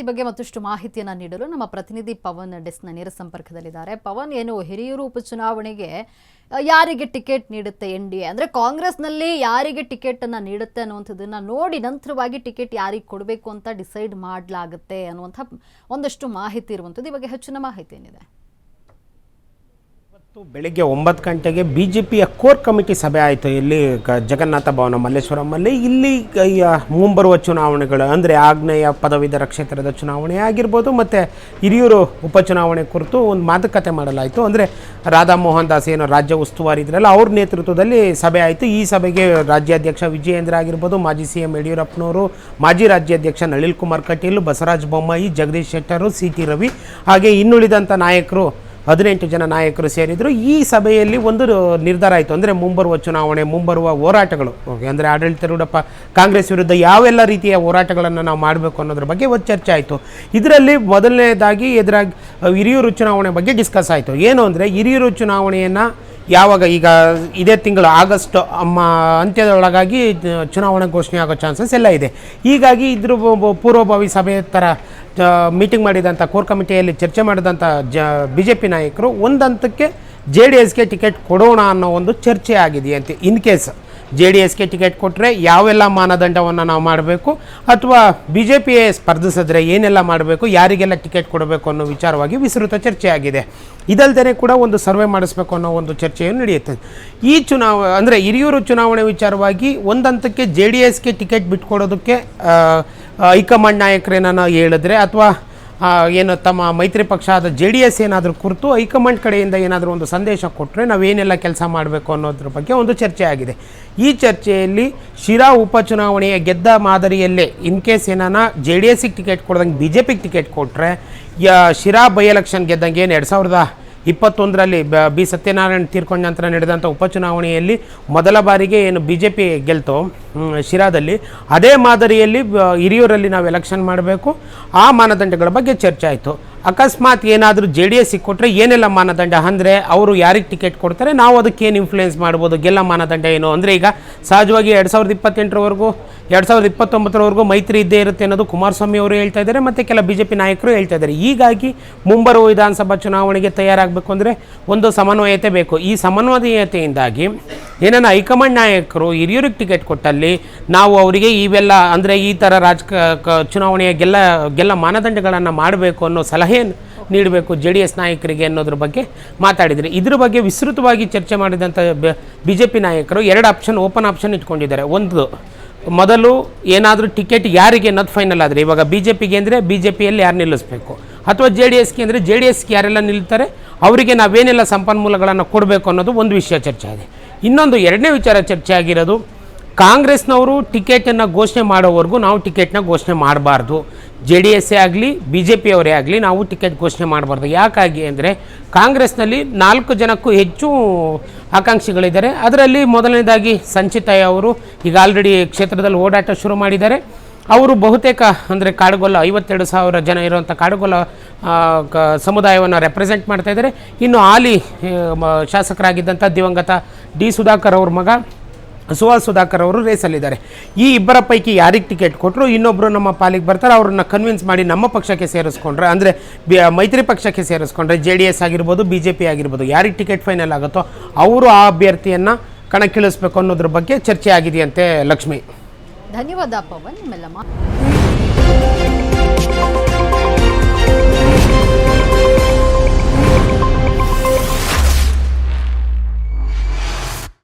ಈ ಬಗ್ಗೆ ಮತ್ತಷ್ಟು ಮಾಹಿತಿಯನ್ನು ನೀಡಲು ನಮ್ಮ ಪ್ರತಿನಿಧಿ ಪವನ್ ಡೆಸ್ಕ್ನ ನೇರ ಸಂಪರ್ಕದಲ್ಲಿದ್ದಾರೆ. ಪವನ್, ಏನು ಹಿರಿಯೂರು ಉಪಚುನಾವಣೆಗೆ ಯಾರಿಗೆ ಟಿಕೆಟ್ ನೀಡುತ್ತೆ ಎನ್‌ಡಿಎ, ಅಂದ್ರೆ ಕಾಂಗ್ರೆಸ್ನಲ್ಲಿ ಯಾರಿಗೆ ಟಿಕೆಟ್ ಅನ್ನ ನೀಡುತ್ತೆ ಅನ್ನುವಂಥದ್ದನ್ನ ನೋಡಿ ನಂತರವಾಗಿ ಟಿಕೆಟ್ ಯಾರಿಗೆ ಕೊಡಬೇಕು ಅಂತ ಡಿಸೈಡ್ ಮಾಡಲಾಗುತ್ತೆ ಅನ್ನುವಂಥ ಒಂದಷ್ಟು ಮಾಹಿತಿ ಇರುವಂಥದ್ದು. ಈ ಬಗ್ಗೆ ಹೆಚ್ಚಿನ ಮಾಹಿತಿ ಏನಿದೆ? ಬೆಳಿಗ್ಗೆ 9 ಗಂಟೆಗೆ ಬಿಜೆಪಿಯ ಕೋರ್ ಕಮಿಟಿ ಸಭೆ ಆಯಿತು ಇಲ್ಲಿ ಜಗನ್ನಾಥ ಭವನ ಮಲ್ಲೇಶ್ವರಮಲ್ಲಿ. ಇಲ್ಲಿ ಮುಂಬರುವ ಚುನಾವಣೆಗಳು ಅಂದರೆ ಆಗ್ನೇಯ ಪದವೀಧರ ಕ್ಷೇತ್ರದ ಚುನಾವಣೆ ಆಗಿರ್ಬೋದು ಮತ್ತು ಹಿರಿಯೂರು ಉಪಚುನಾವಣೆ ಕುರಿತು ಒಂದು ಮಾತುಕತೆ ಮಾಡಲಾಯಿತು. ಅಂದರೆ ರಾಧಾ ಮೋಹನ್ ದಾಸ್ ಏನು ರಾಜ್ಯ ಉಸ್ತುವಾರಿ ಇದ್ರಲ್ಲ ಅವ್ರ ನೇತೃತ್ವದಲ್ಲಿ ಸಭೆ ಆಯಿತು. ಈ ಸಭೆಗೆ ರಾಜ್ಯಾಧ್ಯಕ್ಷ ವಿಜಯೇಂದ್ರ ಆಗಿರ್ಬೋದು, ಮಾಜಿ CM ಯಡಿಯೂರಪ್ಪನವರು, ಮಾಜಿ ರಾಜ್ಯಾಧ್ಯಕ್ಷ ನಳಿನ್ ಕುಮಾರ್ ಕಟೀಲ್, ಬಸವರಾಜ ಬೊಮ್ಮಾಯಿ, ಜಗದೀಶ್ ಶೆಟ್ಟರು, CT ರವಿ, ಹಾಗೆ ಇನ್ನುಳಿದಂಥ ನಾಯಕರು 18 ಜನ ನಾಯಕರು ಸೇರಿದರು. ಈ ಸಭೆಯಲ್ಲಿ ಒಂದು ನಿರ್ಧಾರ ಆಯಿತು. ಅಂದರೆ ಮುಂಬರುವ ಚುನಾವಣೆ, ಮುಂಬರುವ ಹೋರಾಟಗಳು, ಅಂದರೆ ಆಡಳಿತಾರೂಢ ಕಾಂಗ್ರೆಸ್ ವಿರುದ್ಧ ಯಾವೆಲ್ಲ ರೀತಿಯ ಹೋರಾಟಗಳನ್ನು ನಾವು ಮಾಡಬೇಕು ಅನ್ನೋದ್ರ ಬಗ್ಗೆ ಒಂದು ಚರ್ಚೆ ಆಯಿತು. ಇದರಲ್ಲಿ ಮೊದಲನೇದಾಗಿ ಹಿರಿಯೂರು ಚುನಾವಣೆ ಬಗ್ಗೆ ಡಿಸ್ಕಸ್ ಆಯಿತು. ಏನು ಅಂದರೆ ಹಿರಿಯೂರು ಚುನಾವಣೆಯನ್ನು ಯಾವಾಗ, ಈಗ ಇದೇ ತಿಂಗಳು ಆಗಸ್ಟ್ ಅಂತ್ಯದೊಳಗಾಗಿ ಚುನಾವಣೆ ಘೋಷಣೆ ಆಗೋ ಚಾನ್ಸಸ್ ಎಲ್ಲ ಇದೆ. ಹೀಗಾಗಿ ಇದ್ರ ಪೂರ್ವಭಾವಿ ಸಭೆ ಥರ ಮೀಟಿಂಗ್ ಮಾಡಿದಂಥ ಕೋರ್ ಕಮಿಟಿಯಲ್ಲಿ ಚರ್ಚೆ ಮಾಡಿದಂಥ BJP ನಾಯಕರು ಒಂದು ಹಂತಕ್ಕೆ JDSಗೆ ಟಿಕೆಟ್ ಕೊಡೋಣ ಅನ್ನೋ ಒಂದು ಚರ್ಚೆ ಆಗಿದೆಯಂತೆ. ಇನ್ ಕೇಸ್ JDSಗೆ ಟಿಕೆಟ್ ಕೊಟ್ಟರೆ ಯಾವೆಲ್ಲ ಮಾನದಂಡವನ್ನು ನಾವು ಮಾಡಬೇಕು, ಅಥವಾ BJP ಸ್ಪರ್ಧಿಸಿದ್ರೆ ಏನೆಲ್ಲ ಮಾಡಬೇಕು, ಯಾರಿಗೆಲ್ಲ ಟಿಕೆಟ್ ಕೊಡಬೇಕು ಅನ್ನೋ ವಿಚಾರವಾಗಿ ವಿಸ್ತೃತ ಚರ್ಚೆ ಆಗಿದೆ. ಇದಲ್ಲದೆ ಕೂಡ ಒಂದು ಸರ್ವೆ ಮಾಡಿಸ್ಬೇಕು ಅನ್ನೋ ಒಂದು ಚರ್ಚೆಯನ್ನು ನಡೆಯುತ್ತೆ. ಈ ಅಂದರೆ ಹಿರಿಯೂರು ಚುನಾವಣೆ ವಿಚಾರವಾಗಿ ಒಂದು ಹಂತಕ್ಕೆ JDSಗೆ ಟಿಕೆಟ್ ಬಿಟ್ಕೊಡೋದಕ್ಕೆ ಹೈಕಮಾಂಡ್ ನಾಯಕರೇನ ಹೇಳಿದ್ರೆ, ಅಥವಾ ಏನು ತಮ್ಮ ಮೈತ್ರಿ ಪಕ್ಷ ಆದ JDS ಏನಾದರೂ ಕುರಿತು ಹೈಕಮಾಂಡ್ ಕಡೆಯಿಂದ ಏನಾದರೂ ಒಂದು ಸಂದೇಶ ಕೊಟ್ಟರೆ ನಾವೇನೆಲ್ಲ ಕೆಲಸ ಮಾಡಬೇಕು ಅನ್ನೋದ್ರ ಬಗ್ಗೆ ಒಂದು ಚರ್ಚೆ ಆಗಿದೆ. ಈ ಚರ್ಚೆಯಲ್ಲಿ ಶಿರಾ ಉಪಚುನಾವಣೆಯ ಗೆದ್ದ ಮಾದರಿಯಲ್ಲೇ ಇನ್ ಕೇಸ್ ಏನಾನ JDSಗೆ ಟಿಕೆಟ್ ಕೊಡ್ದಂಗೆ BJPಗೆ ಟಿಕೆಟ್ ಕೊಟ್ಟರೆ, ಶಿರಾ ಬೈ ಎಲೆಕ್ಷನ್ ಗೆದ್ದಂಗೆ ಏನು 2021ರಲ್ಲಿ ಬಿ ಸತ್ಯನಾರಾಯಣ್ ತೀರ್ಕೊಂಡ ನಂತರ ನಡೆದಂಥ ಉಪಚುನಾವಣೆಯಲ್ಲಿ ಮೊದಲ ಬಾರಿಗೆ ಏನು BJP ಗೆಲ್ತೋ ಶಿರಾದಲ್ಲಿ, ಅದೇ ಮಾದರಿಯಲ್ಲಿ ಹಿರಿಯೂರಲ್ಲಿ ನಾವು ಎಲೆಕ್ಷನ್ ಮಾಡಬೇಕು. ಆ ಮಾನದಂಡಗಳ ಬಗ್ಗೆ ಚರ್ಚೆ ಆಯಿತು. ಅಕಸ್ಮಾತ್ ಏನಾದರೂ JDSಗೆ ಕೊಟ್ಟರೆ ಏನೆಲ್ಲ ಮಾನದಂಡ, ಅಂದರೆ ಅವರು ಯಾರಿಗೆ ಟಿಕೆಟ್ ಕೊಡ್ತಾರೆ, ನಾವು ಅದಕ್ಕೆ ಏನು ಇನ್ಫ್ಲುಯೆನ್ಸ್ ಮಾಡ್ಬೋದು, ಗೆಲ್ಲ ಮಾನದಂಡ ಏನು. ಅಂದರೆ ಈಗ ಸಹಜವಾಗಿ 2028ರವರೆಗೂ 2029ರವರೆಗೂ ಮೈತ್ರಿ ಇದ್ದೇ ಇರುತ್ತೆ ಅನ್ನೋದು ಕುಮಾರಸ್ವಾಮಿ ಅವರು ಹೇಳ್ತಾ ಇದ್ದಾರೆ, ಮತ್ತು ಕೆಲ BJP ನಾಯಕರು ಹೇಳ್ತಾ ಇದ್ದಾರೆ. ಹೀಗಾಗಿ ಮುಂಬರುವ ವಿಧಾನಸಭಾ ಚುನಾವಣೆಗೆ ತಯಾರಾಗಬೇಕು ಅಂದರೆ ಒಂದು ಸಮನ್ವಯತೆ ಬೇಕು. ಈ ಸಮನ್ವಯತೆಯಿಂದಾಗಿ ಏನನ್ನ ಹೈಕಮಾಂಡ್ ನಾಯಕರು ಹಿರಿಯೂರಿಗೆ ಟಿಕೆಟ್ ಕೊಟ್ಟಲ್ಲಿ ನಾವು ಅವರಿಗೆ ಇವೆಲ್ಲ, ಅಂದರೆ ಈ ಥರ ಚುನಾವಣೆಯ ಗೆಲ್ಲ ಮಾನದಂಡಗಳನ್ನು ಮಾಡಬೇಕು ಅನ್ನೋ ಸಲಹೆ ನೀಡಬೇಕು JDS ನಾಯಕರಿಗೆ ಅನ್ನೋದ್ರ ಬಗ್ಗೆ ಮಾತಾಡಿದರೆ. ಇದ್ರ ಬಗ್ಗೆ ವಿಸ್ತೃತವಾಗಿ ಚರ್ಚೆ ಮಾಡಿದಂಥ BJP ನಾಯಕರು 2 ಓಪನ್ ಆಪ್ಷನ್ ಇಟ್ಕೊಂಡಿದ್ದಾರೆ. ಒಂದು, ಮೊದಲು ಏನಾದರೂ ಟಿಕೆಟ್ ಯಾರಿಗೆ ಅನ್ನೋದು ಫೈನಲ್ ಆದರೆ, ಇವಾಗ BJPಗೆ ಅಂದರೆ BJPಯಲ್ಲಿ ಯಾರು ನಿಲ್ಲಿಸಬೇಕು, ಅಥವಾ JDSಗೆ ಅಂದರೆ JDSಗೆ ಯಾರೆಲ್ಲ ನಿಲ್ತಾರೆ ಅವರಿಗೆ ನಾವೇನೆಲ್ಲ ಸಂಪನ್ಮೂಲಗಳನ್ನು ಕೊಡಬೇಕು ಅನ್ನೋದು ಒಂದು ವಿಷಯ ಚರ್ಚೆ ಆಗಿದೆ. ಇನ್ನೊಂದು 2ನೇ ವಿಚಾರ ಚರ್ಚೆ ಆಗಿರೋದು, ಕಾಂಗ್ರೆಸ್ನವರು ಟಿಕೆಟನ್ನು ಘೋಷಣೆ ಮಾಡೋವರೆಗೂ ನಾವು ಟಿಕೆಟ್ನ ಘೋಷಣೆ ಮಾಡಬಾರ್ದು. JDS ಆಗಲಿ BJP ಅವರೇ ಆಗಲಿ ನಾವು ಟಿಕೆಟ್ ಘೋಷಣೆ ಮಾಡಬಾರ್ದು. ಯಾಕಾಗಿ ಅಂದರೆ ಕಾಂಗ್ರೆಸ್ನಲ್ಲಿ 4 ಜನಕ್ಕೂ ಹೆಚ್ಚು ಆಕಾಂಕ್ಷಿಗಳಿದ್ದಾರೆ. ಅದರಲ್ಲಿ ಮೊದಲನೇದಾಗಿ ಸಂಚಿತಯ್ಯ ಅವರು ಈಗ ಆಲ್ರೆಡಿ ಕ್ಷೇತ್ರದಲ್ಲಿ ಓಡಾಟ ಶುರು ಮಾಡಿದ್ದಾರೆ. ಅವರು ಬಹುತೇಕ ಅಂದರೆ ಕಾಡುಗೊಲ್ಲ 52,000 ಜನ ಇರುವಂಥ ಕಾಡುಗೊಲ್ಲ ಸಮುದಾಯವನ್ನು ರೆಪ್ರೆಸೆಂಟ್ ಮಾಡ್ತಾ ಇದ್ದಾರೆ. ಇನ್ನು ಹಾಲಿ ಶಾಸಕರಾಗಿದ್ದಂಥ ದಿವಂಗತ D ಸುಧಾಕರ್ ಅವ್ರ ಮಗ ಸುಹಾಸ್ ಸುಧಾಕರ್ ಅವರು ರೇಸಲ್ಲಿದ್ದಾರೆ. ಈ ಇಬ್ಬರ ಪೈಕಿ ಯಾರಿಗೆ ಟಿಕೆಟ್ ಕೊಟ್ಟರು ಇನ್ನೊಬ್ಬರು ನಮ್ಮ ಪಾಲಿಗೆ ಬರ್ತಾರೆ, ಅವ್ರನ್ನ ಕನ್ವಿನ್ಸ್ ಮಾಡಿ ನಮ್ಮ ಪಕ್ಷಕ್ಕೆ ಸೇರಿಸ್ಕೊಂಡ್ರೆ, ಅಂದರೆ ಮೈತ್ರಿ ಪಕ್ಷಕ್ಕೆ ಸೇರಿಸ್ಕೊಂಡ್ರೆ JDS ಆಗಿರ್ಬೋದು BJP ಆಗಿರ್ಬೋದು, ಯಾರಿಗೆ ಟಿಕೆಟ್ ಫೈನಲ್ ಆಗುತ್ತೋ ಅವರು ಆ ಅಭ್ಯರ್ಥಿಯನ್ನು ಕಣಕ್ಕಿಳಿಸ್ಬೇಕು ಅನ್ನೋದ್ರ ಬಗ್ಗೆ ಚರ್ಚೆ ಆಗಿದೆಯಂತೆ. ಲಕ್ಷ್ಮಿ, ಧನ್ಯವಾದ ಪವನ್ ನಿಮ್ಮೆಲ್ಲ